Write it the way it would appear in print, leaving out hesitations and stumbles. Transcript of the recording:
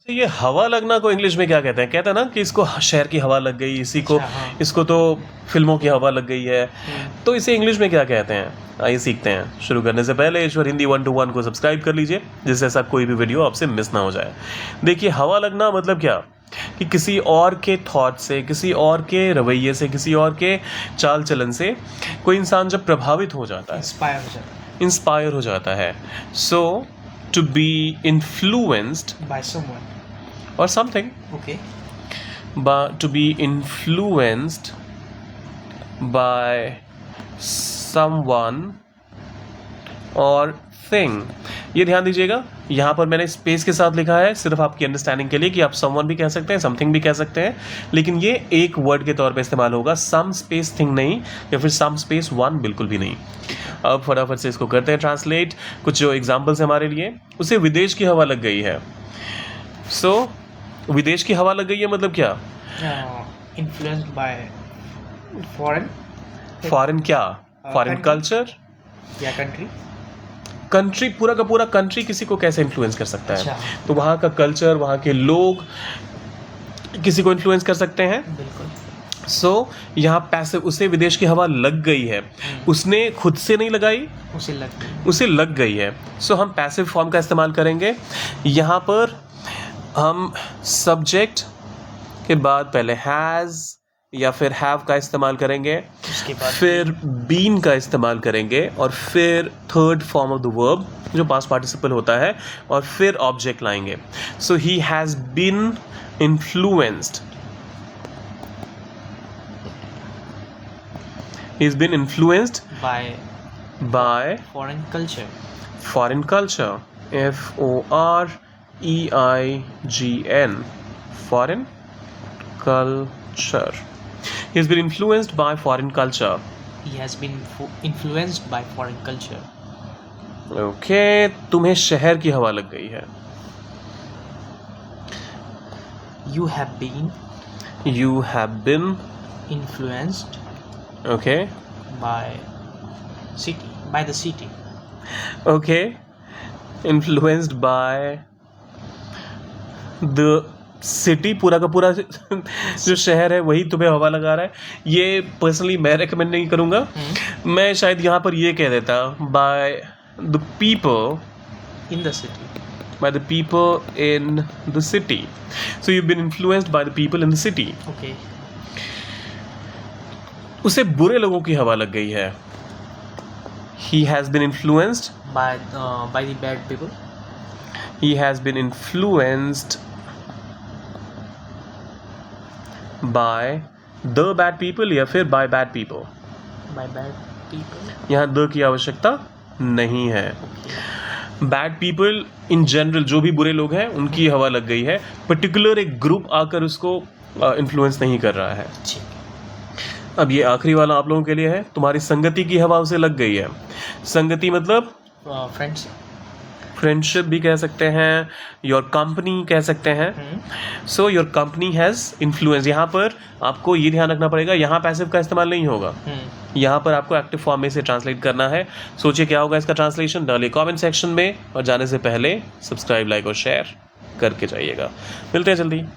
ये हवा लगना को इंग्लिश में क्या कहते हैं? कहते हैं ना कि इसको शहर की हवा लग गई, इसी को इसको तो फिल्मों की हवा लग गई है। तो इसे इंग्लिश में क्या कहते हैं? आइए सीखते हैं। शुरू करने से पहले ईश्वर हिंदी 121 को सब्सक्राइब कर लीजिए, जिससे ऐसा कोई भी वीडियो आपसे मिस ना हो जाए। देखिए, हवा लगना मतलब क्या कि किसी और के थॉट से, किसी और के रवैये से, किसी और के चाल चलन से कोई इंसान जब प्रभावित हो जाता है, इंस्पायर हो जाता है। So to be influenced by someone or something, okay but to be influenced by someone or thing। ये ध्यान दीजिएगा, यहाँ पर मैंने स्पेस के साथ लिखा है सिर्फ आपकी अंडरस्टैंडिंग के लिए कि आप someone भी कह सकते हैं, something भी कह सकते हैं, लेकिन ये एक वर्ड के तौर पे इस्तेमाल होगा, some space thing नहीं, या फिर some space one बिल्कुल भी नहीं। अब फटाफट से इसको करते हैं ट्रांसलेट। कुछ जो एग्जाम्पल्स हैं हमारे लिए, उसे विदेश की हवा लग गई है। सो विदेश की हवा लग गई है मतलब क्या? influenced by foreign क्या? फॉरेन कल्चर या कंट्री, पूरा का पूरा कंट्री किसी को कैसे इन्फ्लुएंस कर सकता है? तो वहाँ का कल्चर, वहाँ के लोग किसी को इन्फ्लुएंस कर सकते हैं। बिल्कुल। सो यहाँ पैसिव, उसे विदेश की हवा लग गई है, उसने खुद से नहीं लगाई, उसे लग गई है। सो हम पैसिव फॉर्म का इस्तेमाल करेंगे। यहाँ पर हम सब्जेक्ट के बाद पहले हैज़ या फिर हैव का इस्तेमाल करेंगे, फिर बीन का इस्तेमाल करेंगे, और फिर third form of the verb जो पास्ट पार्टिसिपल होता है, और फिर ऑब्जेक्ट लाएंगे। So he has been influenced, he's been influenced by foreign culture, FOREIGN, foreign culture। He's been influenced by foreign culture। he has been influenced by foreign culture। Okay, तुम्हें शहर की हवा लग गई है। you have been influenced okay by the city okay influenced by the city। पूरा का पूरा जो शहर है वही तुम्हें हवा लगा रहा है। ये पर्सनली मैं रेकमेंड नहीं करूँगा। मैं शायद यहाँ पर ये कह देता by the people in the city, so you've been influenced by the people in the city। okay। उसे बुरे लोगों की हवा लग गई है। He has been influenced by the bad people। He has been influenced by the bad people या फिर by bad people। यहाँ द की आवश्यकता नहीं है। बैड पीपल इन जनरल, जो भी बुरे लोग हैं उनकी हवा लग गई है। पर्टिकुलर एक ग्रुप आकर उसको इन्फ्लुएंस नहीं कर रहा है। अब ये आखिरी वाला आप लोगों के लिए है। तुम्हारी संगति की हवा उसे लग गई है। संगति मतलब फ्रेंडशिप भी कह सकते हैं, योर कंपनी कह सकते हैं। So your company has influence. यहाँ पर आपको ये ध्यान रखना पड़ेगा, यहाँ पैसिव का इस्तेमाल नहीं होगा, यहाँ पर आपको एक्टिव फॉर्म में से ट्रांसलेट करना है। सोचिए क्या होगा इसका ट्रांसलेशन, डालिए कमेंट सेक्शन में, और जाने से पहले सब्सक्राइब, लाइक और शेयर करके जाइएगा। मिलते हैं जल्दी।